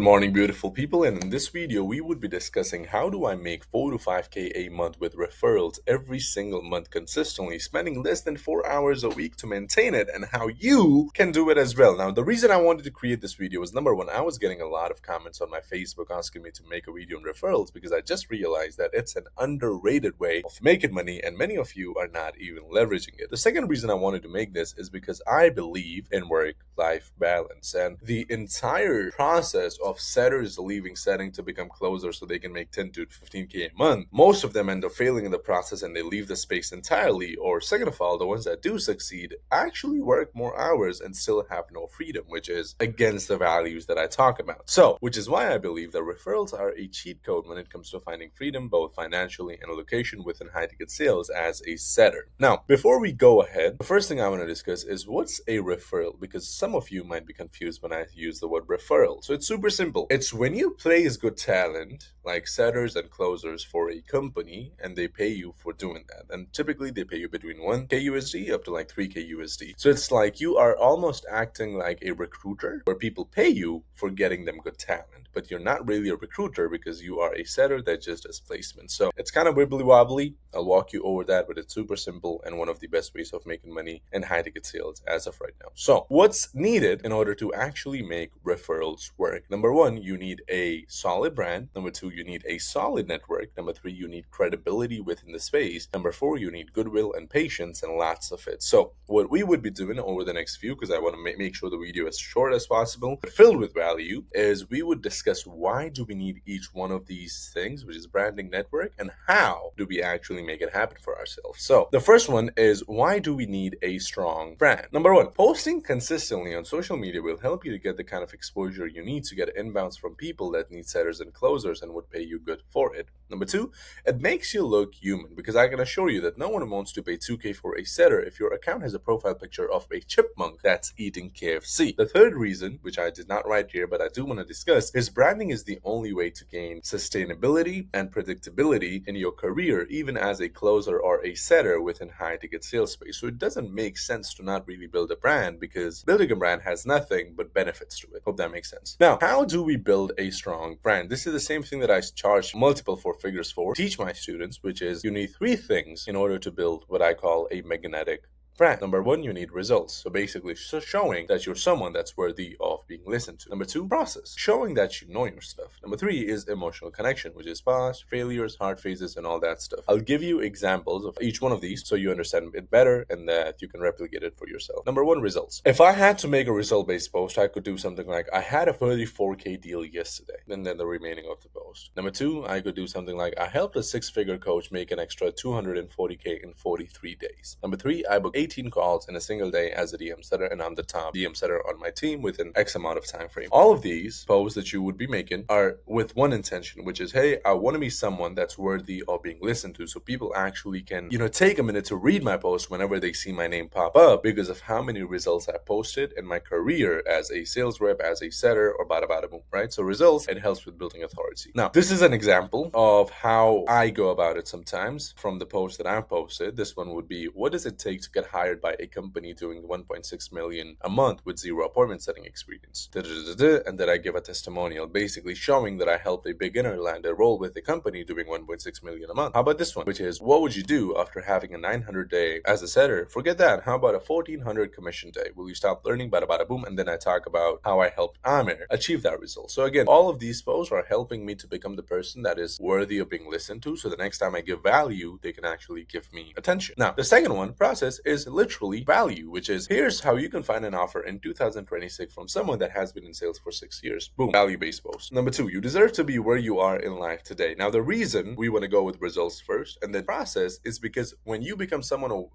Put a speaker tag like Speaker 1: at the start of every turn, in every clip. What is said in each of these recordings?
Speaker 1: Good morning, beautiful people. And in this video, we would be discussing how do I make 4 to 5K a month with referrals every single month consistently, spending less than 4 hours a week to maintain it, and how you can do it as well. Now, the reason I wanted to create this video was number one, I was getting a lot of comments on my Facebook asking me to make a video on referrals because I just realized that it's an underrated way of making money and many of you are not even leveraging it. The second reason I wanted to make this is because I believe in work-life balance, and the entire process of setters leaving setting to become closers so they can make 10 to 15K a month, most of them end up failing in the process and they leave the space entirely. Or second of all, the ones that do succeed actually work more hours and still have no freedom, which is against the values that I talk about. So, which is why I believe that referrals are a cheat code when it comes to finding freedom, both financially and location within high ticket sales as a setter. Now, before we go ahead, the first thing I want to discuss is what's a referral, because some of you might be confused when I use the word referral. So it's super simple. It's when you place good talent like setters and closers for a company and they pay you for doing that. And typically they pay you between 1K USD up to like 3K USD. So it's like you are almost acting like a recruiter where people pay you for getting them good talent, but you're not really a recruiter because you are a setter that just does placement. So it's kind of wibbly wobbly. I'll walk you over that, but it's super simple and one of the best ways of making money in high ticket sales as of right now. So what's needed in order to actually make referrals work? Number one, you need a solid brand. Number two, you need a solid network. Number three, you need credibility within the space. Number four, you need goodwill and patience and lots of it. So what we would be doing over the next few, because I want to make sure the video is short as possible, but filled with value, is we would discuss why do we need each one of these things, which is branding, network, and how do we actually make it happen for ourselves. So the first one is, why do we need a strong brand? Number one, posting consistently on social media will help you to get the kind of exposure you need to get inbounds from people that need setters and closers and would pay you good for it. Number two, it makes you look human, because I can assure you that no one wants to pay 2K for a setter if your account has a profile picture of a chipmunk that's eating KFC. The third reason, which I did not write here but I do want to discuss, is branding is the only way to gain sustainability and predictability in your career, even as a closer or a setter within high ticket sales space. So it doesn't make sense to not really build a brand, because building a brand has nothing but benefits to it. Hope that makes sense. Now, how do we build a strong brand? This is the same thing that I charge multiple four figures for, teach my students, which is you need three things in order to build what I call a magnetic brand. Number one, you need results. So basically showing that you're someone that's worthy of being listened to. Number two, process, showing that you know your stuff. Number three is emotional connection, which is past, failures, hard phases, and all that stuff. I'll give you examples of each one of these so you understand it better and that you can replicate it for yourself. Number one, results. If I had to make a result-based post, I could do something like, I had a 34K deal yesterday, and then the remaining of the post. Number two, I could do something like, I helped a six-figure coach make an extra 240K in 43 days. Number three, I booked 18 calls in a single day as a DM setter, and I'm the top DM setter on my team within X amount of time frame. All of these posts that you would be making are with one intention, which is, hey, I want to be someone that's worthy of being listened to, so people actually can, take a minute to read my post whenever they see my name pop up because of how many results I posted in my career as a sales rep, as a setter, or bada bada boom, right? So results, it helps with building authority. Now, this is an example of how I go about it sometimes from the post that I've posted. This one would be, what does it take to get hired by a company doing 1.6 million a month with zero appointment setting experience? And then I give a testimonial basically showing that I helped a beginner land a role with a company doing 1.6 million a month. How about this one, which is, what would you do after having a 900 day as a setter? Forget that. How about a 1400 commission day? Will you stop learning? Bada bada boom. And then I talk about how I helped Amir achieve that result. So again, all of these posts are helping me to become the person that is worthy of being listened to. So the next time I give value, they can actually give me attention. Now, the second one, process, is literally value, which is, here's how you can find an offer in 2026 from someone that has been in sales for 6 years. Boom, value-based post. Number two, you deserve to be where you are in life today. Now, the reason we want to go with results first and then process is because when you become someone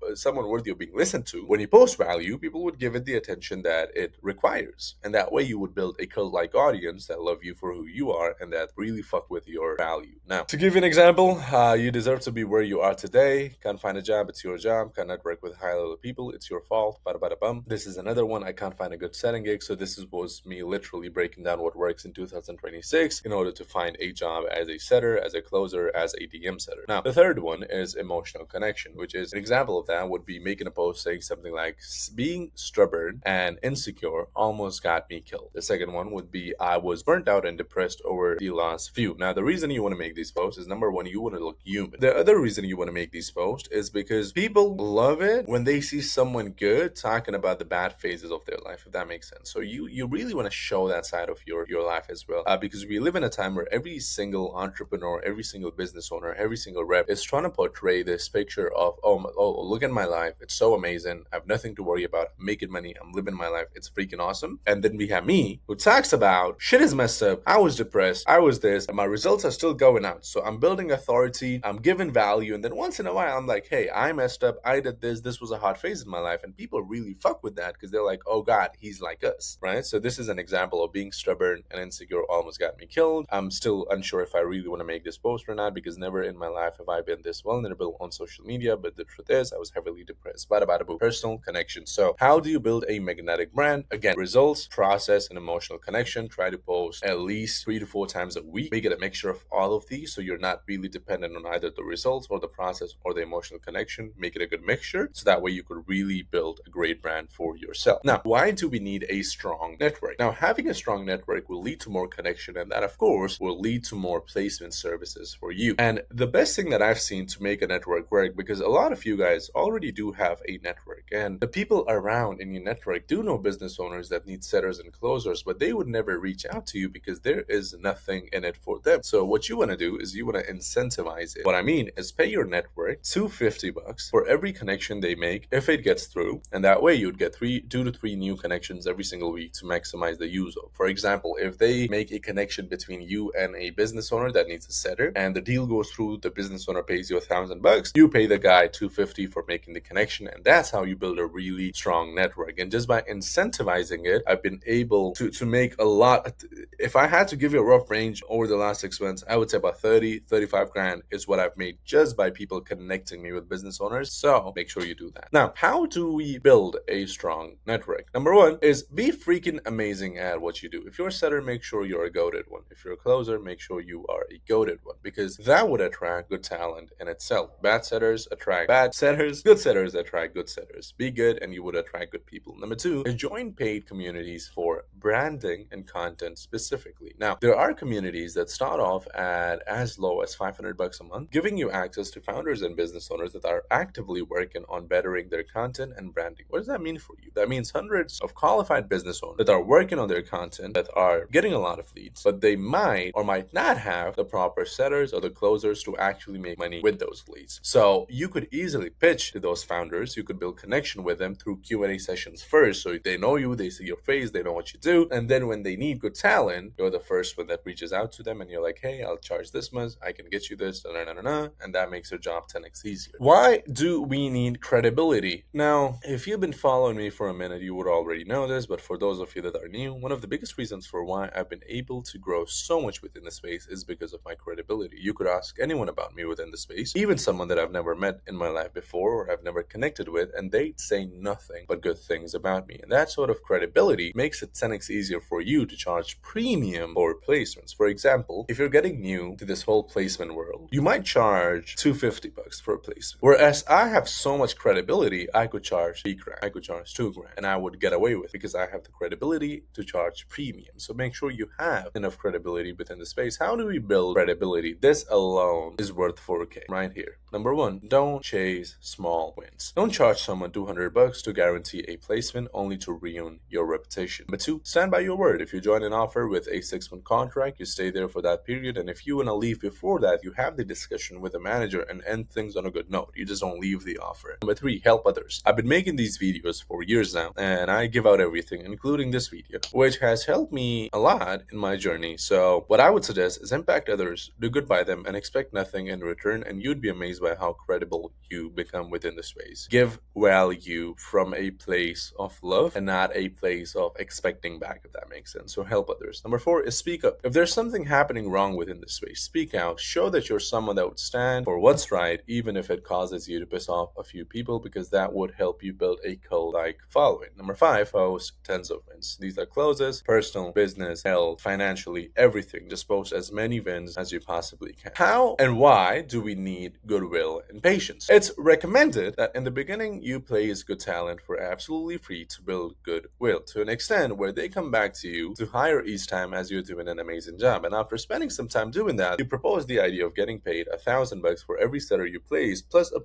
Speaker 1: worthy of being listened to, when you post value, people would give it the attention that it requires. And that way you would build a cult-like audience that love you for who you are and that really fuck with your value. Now, to give you an example, you deserve to be where you are today. Can't find a job, it's your job. Can't network with high level people, it's your fault. Bada bada bum. This is another one. I can't find a good setting gig. So was me literally breaking down what works in 2026 in order to find a job as a setter, as a closer, as a DM setter. Now, the third one is emotional connection, which is an example of that would be making a post saying something like, being stubborn and insecure almost got me killed. The second one would be, I was burnt out and depressed over the last few. Now, the reason you want to make these posts is, number one, you want to look human. The other reason you want to make these posts is because people love it when they see someone good talking about the bad phases of their life, if that makes sense. So you really want to show that side of your life as well, because we live in a time where every single entrepreneur, every single business owner, every single rep is trying to portray this picture of, oh, look at my life, it's so amazing, I have nothing to worry about, I'm making money, I'm living my life, it's freaking awesome. And then we have me who talks about, shit is messed up, I was depressed, I was this, and my results are still going out. So I'm building authority, I'm giving value, and then once in a while I'm like, hey, I messed up, I did this was a hard phase in my life, and people really fuck with that because they're like, oh god, he's like us, right? So this is an example of being stubborn and insecure almost got me killed. I'm still unsure if I really want to make this post or not, because never in my life have I been this vulnerable on social media, but the truth is I was heavily depressed. Bada bada boo. Personal connection. So how do you build a magnetic brand? Again, results, process, and emotional connection. Try to post at least 3 to 4 times a week. Make it a mixture of all of these so you're not really dependent on either the results or the process or the emotional connection. Make it a good mixture so that way you could really build a great brand for yourself. Now, why do we need a strong network? Now, having a strong network will lead to more connection, and that of course will lead to more placement services for you. And the best thing that I've seen to make a network work, because a lot of you guys already do have a network, and the people around in your network do know business owners that need setters and closers, but they would never reach out to you because there is nothing in it for them. So what you want to do is you want to incentivize it. What I mean is pay your network $250 for every connection they make if it gets through, and that way you'd get 2 to 3 new connections every single week to maximize the use of. For example, if they make a connection between you and a business owner that needs a setter, and the deal goes through, the business owner pays you $1,000, you pay the guy $250 for making the connection, and that's how you build a really strong network. And just by incentivizing it, I've been able to make a lot. If I had to give you a rough range over the last 6 months, I would say about 35 grand is what I've made just by people connecting me with business owners. So make sure you do that. Now, how do we build a strong network? Number one is be freaking amazing at what you do. If you're a setter, make sure you're a goated one. If you're a closer, make sure you are a goated one, because that would attract good talent in itself. Bad setters attract bad setters. Good setters attract good setters. Be good and you would attract good people. Number two is join paid communities for branding and content specifically. Now, there are communities that start off at as low as $500 a month, giving you access to founders and business owners that are actively working on bettering their content and branding. What does that mean for you? That means hundreds of qualified business owners that are working on their content, that are getting a lot of leads, but they might or might not have the proper setters or the closers to actually make money with those leads. So you could easily pitch to those founders. You could build connection with them through Q&A sessions first, so they know you, they see your face, they know what you do, and then when they need good talent, you're the first one that reaches out to them, and you're like, hey, I'll charge this much, I can get you this, and that makes your job 10x easier. Why do we need credibility? Now, if you've been following me for a minute, you would already know this, but for those of you that are new, one of the biggest reasons for why I've been able to grow so much within the space is because of my credibility. You could ask anyone about me within the space, even someone that I've never met in my life before or I've never connected with, and they'd say nothing but good things about me. And that sort of credibility makes it 10x easier for you to charge premium for placements. For example, if you're getting new to this whole placement world, you might charge $250 for a placement. Whereas I have so much credibility, I could charge $3,000, I could charge $2,000, and I would get away with it because I have the credibility to charge premium. So make sure you have enough credibility within the space. How do we build credibility? This alone is worth 4K right here. Number one, don't chase small wins. Don't charge someone $200 to guarantee a placement only to ruin your reputation. Number two, stand by your word. If you join an offer with a 6-month contract, you stay there for that period, and if you want to leave before that, you have the discussion with the manager and end things on a good note. You just don't leave the offer. Number three, help others. I've been making these videos for years now, and I give out everything, including this video, which has helped me a lot in my journey. So what I would suggest is impact others, do good by them, and expect nothing in return, and you'd be amazed by by how credible you become within the space. Give value from a place of love and not a place of expecting back, if that makes sense. So help others. Number 4 is speak up. If there's something happening wrong within the space, speak out. Show that you're someone that would stand for what's right, even if it causes you to piss off a few people, because that would help you build a cult-like following. Number 5, host tons of wins. These are closes, personal, business, health, financially, everything. Just post as many wins as you possibly can. How and why do we need goodwill and patience? It's recommended that in the beginning you place good talent for absolutely free to build goodwill to an extent where they come back to you to hire each time as you're doing an amazing job. And after spending some time doing that, you propose the idea of getting paid $1,000 for every setter you place, plus a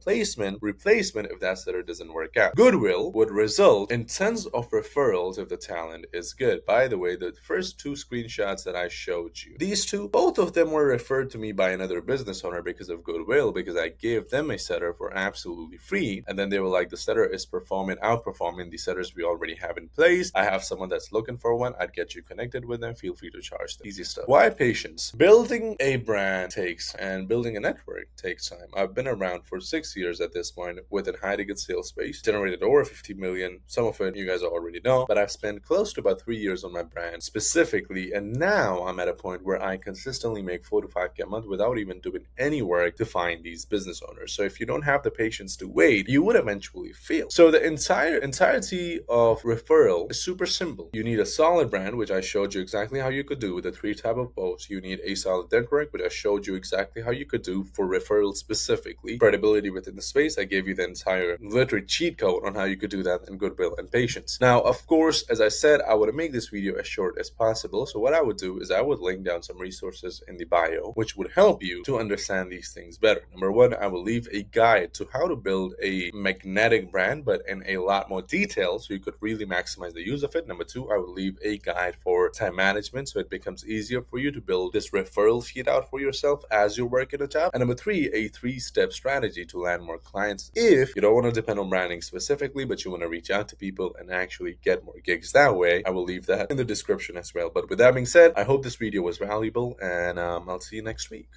Speaker 1: replacement if that setter doesn't work out. Goodwill would result in tons of referrals if the talent is good. By the way, the first 2 screenshots that I showed you, these 2, both of them were referred to me by another business owner because of goodwill, because I gave them a setter for absolutely free, and then they were like, the setter is outperforming the setters we already have in place. I have someone that's looking for one. I'd get you connected with them. Feel free to charge them. Easy stuff. Why patience? Building a brand and building a network takes time. I've been around for 6 years at this point with a highly good sales space, generated over 50 million. Some of it you guys already know, but I've spent close to about 3 years on my brand specifically, and now I'm at a point where I consistently make 4 to 5K a month without even doing any work to find these business owners. So if you don't have the patience to wait, you would eventually fail. So the entirety of referral is super simple. You need a solid brand, which I showed you exactly how you could do with the 3 type of posts. You need a solid network, which I showed you exactly how you could do for referrals specifically. Credibility within the space, I gave you the entire literary cheat code on how you could do that, and goodwill and patience. Now, of course, as I said, I would make this video as short as possible. So what I would do is I would link down some resources in the bio, which would help you to understand these things better. Number 1, I will leave a guide to how to build a magnetic brand, but in a lot more detail so you could really maximize the use of it. Number 2, I will leave a guide for time management so it becomes easier for you to build this referral sheet out for yourself as you're working a job. And number 3, a 3-step strategy to land more clients if you don't want to depend on branding specifically, but you want to reach out to people and actually get more gigs that way. I will leave that in the description as well. But with that being said, I hope this video was valuable, and I'll see you next week.